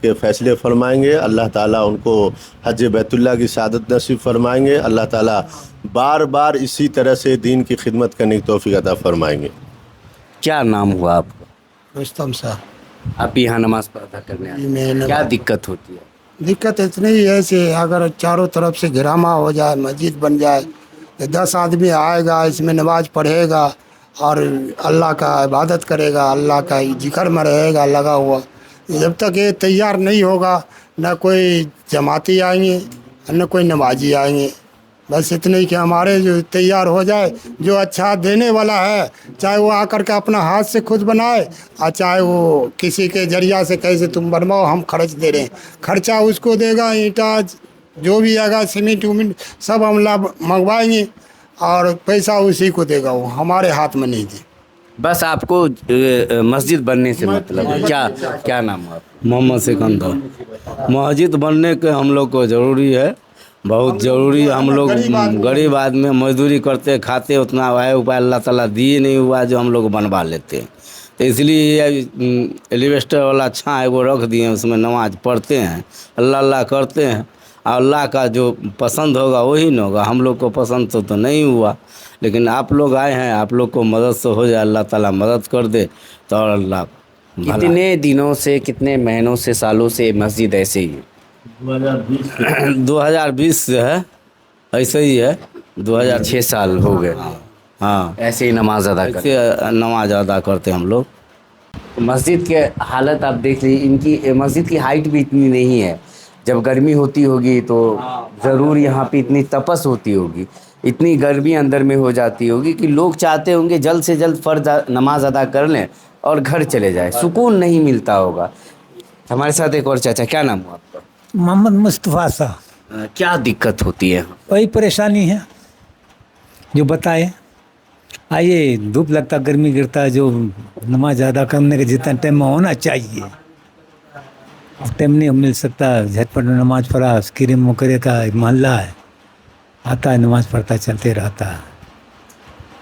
کے فیصلے فرمائیں گے. اللہ تعالیٰ ان کو حج بیت اللہ کی سعادت نصیب فرمائیں گے. اللہ تعالیٰ بار بار اسی طرح سے دین کی خدمت کرنے کی توفیق عطا فرمائیں گے. کیا نام ہوا آپ کا؟ رستم صاحب. آپ یہاں نماز ادا کرنے آتے ہیں، کیا دقت ہوتی ہے؟ دقت اتنی ہی ہے کہ اگر چاروں طرف سے گھراما ہو جائے، مسجد بن جائے، 10 آدمی آئے گا، اس میں نماز پڑھے گا اور اللہ کا عبادت کرے گا، اللہ کا ذکر میں رہے گا لگا ہوا. جب تک یہ تیار نہیں ہوگا نہ کوئی جماعتی آئیں گے نہ کوئی نمازی آئیں گے. بس اتنے ہی کہ ہمارے جو تیار ہو جائے، جو اچھا دینے والا ہے چاہے وہ آ کر کے اپنا ہاتھ سے خود بنائے اور چاہے وہ کسی کے ذریعہ سے کیسے تم بنواؤ، ہم خرچ دے رہے ہیں، خرچہ اس کو دے گا، اینٹا جو بھی آئے گا، سیمنٹ ویمنٹ سب ہم منگوائیں گے اور پیسہ اسی کو دے گا، وہ ہمارے ہاتھ میں نہیں دے. بس آپ کو مسجد بننے سے مطلب ہے؟ کیا نام ہے آپ؟ محمد سکندر. مسجد بننے کے ہم لوگ کو ضروری ہے، بہت ضروری ہے. ہم لوگ غریب آدمی مزدوری کرتے کھاتے، اتنا ہے اوپر اللہ تعالیٰ دیے نہیں ہوا جو ہم لوگ بنوا لیتے ہیں. تو اس لیے ایلیویسٹر والا چھاں ہے وہ رکھ دیے ہیں، اس میں نماز پڑھتے ہیں، اللہ اللہ کرتے ہیں، اور اللہ کا جو پسند ہوگا وہی نہ ہوگا. ہم لوگ کو پسند تو نہیں ہوا، لیکن آپ لوگ آئے ہیں، آپ لوگ کو مدد سے ہو جائے، اللہ تعالیٰ مدد کر دے تو اور اللہ کتنے دنوں سے، کتنے مہینوں سے، سالوں سے مسجد ایسے ہی ہے؟ 2020 سے ہے، ایسے ہی ہے. 6 سال ہو گئے. ہاں ایسے ہی نماز ادا کرتے ایسے نماز ادا کرتے ہم لوگ. مسجد کے حالت آپ دیکھ لیجیے، ان کی مسجد کی ہائٹ بھی اتنی نہیں ہے. جب گرمی ہوتی ہوگی تو ضرور یہاں پہ اتنی تپس ہوتی ہوگی، اتنی گرمی اندر میں ہو جاتی ہوگی کہ لوگ چاہتے ہوں گے جلد سے جلد فرض نماز ادا کر لیں اور گھر چلے جائیں، سکون نہیں ملتا ہوگا. ہمارے ساتھ ایک اور چاچا، کیا نام ہوا آپ کا؟ محمد مصطفیٰ صاحب. کیا دقت ہوتی ہے؟ وہی پریشانی ہے جو بتائے. آئیے، دھوپ لگتا، گرمی گرتا ہے، جو نماز ادا کرنے کا جتنا ٹائم ہونا چاہیے ٹائم نہیں مل سکتا. جھٹ پٹ نماز پڑھا، کریم مکرے کا ایک محلہ ہے، آتا ہے نماز پڑھتا چلتے رہتا ہے.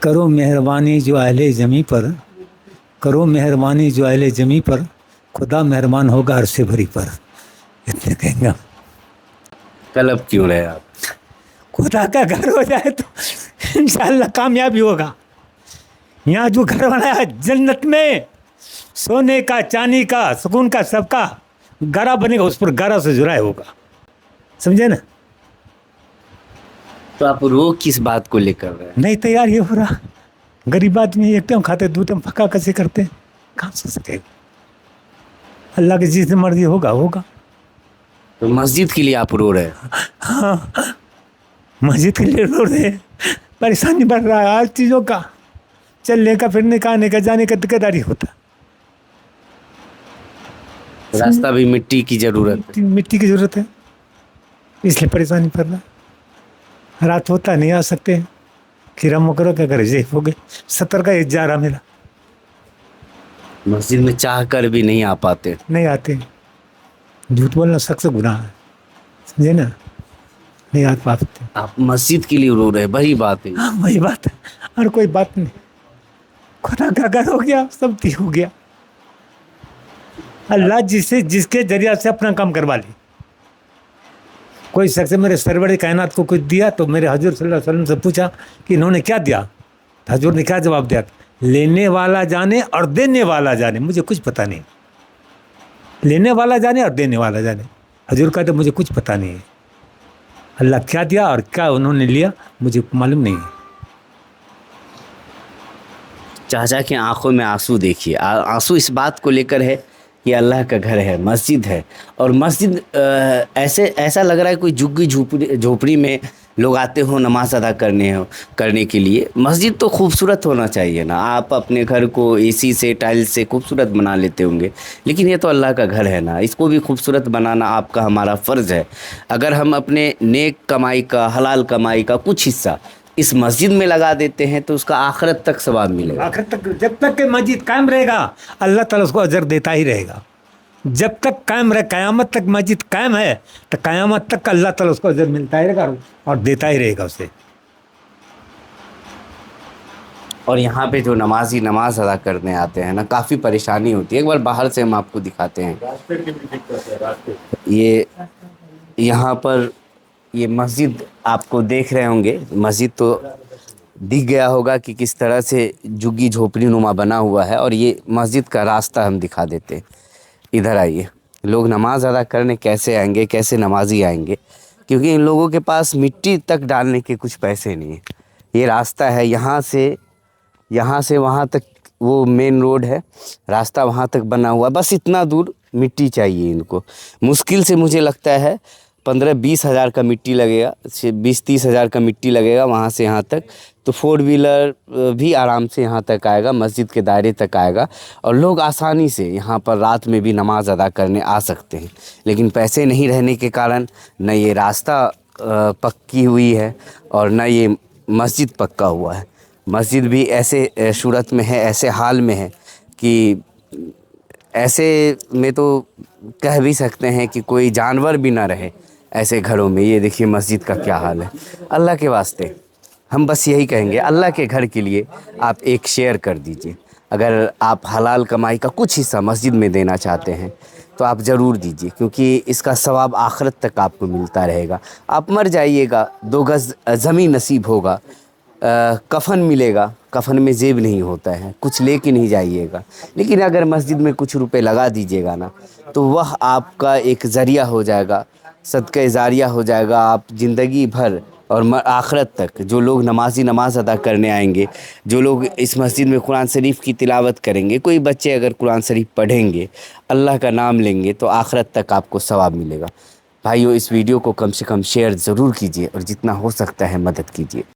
کرو مہربانی جو اہل زمیں پر، کرو مہربانی جو اہل زمیں پر، خدا مہربان ہوگا عرش بھری پر. اتنے کہیں گا. کلب کیوں رہے آپ؟ خدا کا گھر ہو جائے تو انشاءاللہ کامیابی ہوگا. یہاں جو گھر بنایا ہے جنت میں، سونے کا، چاندی کا، سکون کا، سب کا گارا بنے گا، اس پر گارا سے جرائے ہوگا. سمجھے نا؟ تو آپ رو کس بات کو لے کر رہے ہیں؟ نہیں تیار یہ ہو رہا. غریب آدمی ایک ٹائم کھاتے، دو ٹائم پکا کیسے کرتے، کہاں سے سکے گا. اللہ کی جس مرضی ہوگا ہوگا. تو مسجد کے لیے آپ رو رہے ہیں؟ ہاں، مسجد کے لیے رو رہے ہیں. پریشانی بڑھ رہا ہے ہر چیزوں کا، چلنے کا، پھرنے کا، آنے کا، جانے کا ٹھیکیداری ہوتا. راستہ بھی مٹی کی ضرورت ہے. مٹی کی ضرورت ہے، اس لیے پریشانی پڑ رہا. رات ہوتا نہیں آ سکتے، کرا مکرو کیا کرے، جیف ہو گئے. 70 کا ایج جا رہا میرا. مسجد میں چاہ کر بھی نہیں آ پاتے. نہیں آتے. جھوٹ بولنا سخت سے گناہ ہے، سمجھے نا؟ نہیں آ پاتے. آپ مسجد کے لیے رو رہے ہیں، بڑی بات ہے. ہاں وہی بات ہے، اور کوئی بات نہیں. خدا کا گھر ہو گیا، سب ٹھیک ہو گیا. اللہ جس کے ذریعہ سے اپنا کام کروا لی. کوئی شخص میرے سرور کائنات کو کچھ دیا تو میرے حضور صلی اللہ علیہ وسلم سے پوچھا کہ انہوں نے کیا دیا. حضور نے کیا جواب دیا؟ لینے والا جانے اور دینے والا جانے، مجھے کچھ پتہ نہیں. لینے والا جانے اور دینے والا جانے. حضور کہتے مجھے کچھ پتہ نہیں ہے. اللہ کیا دیا اور کیا انہوں نے لیا مجھے معلوم نہیں ہے. چاچا کے آنکھوں میں آنسو دیکھیے. آنسو اس بات کو لے کر ہے کہ اللہ کا گھر ہے، مسجد ہے. اور مسجد ایسا لگ رہا ہے کوئی جھگی جھوپڑی میں لوگ آتے ہوں نماز ادا کرنے کے لیے. مسجد تو خوبصورت ہونا چاہیے نا. آپ اپنے گھر کو اے سی سے، ٹائل سے خوبصورت بنا لیتے ہوں گے، لیکن یہ تو اللہ کا گھر ہے نا. اس کو بھی خوبصورت بنانا آپ کا، ہمارا فرض ہے. اگر ہم اپنے نیک کمائی کا، حلال کمائی کا کچھ حصہ اس مسجد میں لگا دیتے ہیں تو اس کا آخرت تک ثواب ملے گا. آخر تک جب تک کہ مسجد قائم رہے گا اللہ تعالیٰ اس کو اجر دیتا ہی رہے گا. جب تک قائم رہے، قیامت تک مسجد قائم ہے تو قیامت تک اللہ تعالیٰ اس کو اجر ملتا ہی رہے گا اور دیتا ہی رہے گا اسے. اور یہاں پہ جو نمازی نماز ادا کرنے آتے ہیں نا کافی پریشانی ہوتی ہے. ایک بار باہر سے ہم آپ کو دکھاتے ہیں. یہ یہاں پر یہ مسجد آپ کو دیکھ رہے ہوں گے. مسجد تو دکھ گیا ہوگا کہ کس طرح سے جھگی جھوپڑی نما بنا ہوا ہے. اور یہ مسجد کا راستہ ہم دکھا دیتے ہیں. ادھر آئیے. لوگ نماز ادا کرنے کیسے آئیں گے, کیسے نمازی آئیں گے, کیونکہ ان لوگوں کے پاس مٹی تک ڈالنے کے کچھ پیسے نہیں ہیں. یہ راستہ ہے یہاں سے وہاں تک وہ مین روڈ ہے, راستہ وہاں تک بنا ہوا, بس اتنا دور مٹی چاہیے ان کو. مشکل سے مجھے لگتا ہے 15-20 ہزار کا مٹی لگے گا, 20-30 ہزار کا مٹی لگے گا وہاں سے یہاں تک. تو 4 ویلر بھی آرام سے یہاں تک آئے گا, مسجد کے دائرے تک آئے گا, اور لوگ آسانی سے یہاں پر رات میں بھی نماز ادا کرنے آ سکتے ہیں. لیکن پیسے نہیں رہنے کے کارن نہ یہ راستہ پکی ہوئی ہے اور نہ یہ مسجد پکا ہوا ہے. مسجد بھی ایسے صورت میں ہے, ایسے حال میں ہے کہ ایسے میں تو کہہ بھی سکتے ہیں کہ کوئی جانور بھی نہ رہے ایسے گھروں میں. یہ دیکھیے مسجد کا کیا حال ہے. اللہ کے واسطے ہم بس یہی کہیں گے, اللہ کے گھر کے لیے آپ ایک شیئر کر دیجئے. اگر آپ حلال کمائی کا کچھ حصہ مسجد میں دینا چاہتے ہیں تو آپ ضرور دیجئے, کیونکہ اس کا ثواب آخرت تک آپ کو ملتا رہے گا. آپ مر جائیے گا, 2 گز زمین نصیب ہوگا, کفن ملے گا, کفن میں زیب نہیں ہوتا ہے, کچھ لے کے نہیں جائیے گا. لیکن اگر مسجد میں کچھ روپے لگا دیجیے گا نا تو وہ آپ کا ایک ذریعہ ہو جائے گا, صدقہ جاریہ ہو جائے گا. آپ زندگی بھر اور آخرت تک جو لوگ نمازی نماز ادا کرنے آئیں گے, جو لوگ اس مسجد میں قرآن شریف کی تلاوت کریں گے, کوئی بچے اگر قرآن شریف پڑھیں گے, اللہ کا نام لیں گے, تو آخرت تک آپ کو ثواب ملے گا. بھائیو, اس ویڈیو کو کم سے کم شیئر ضرور کیجیے اور جتنا ہو سکتا ہے مدد کیجیے.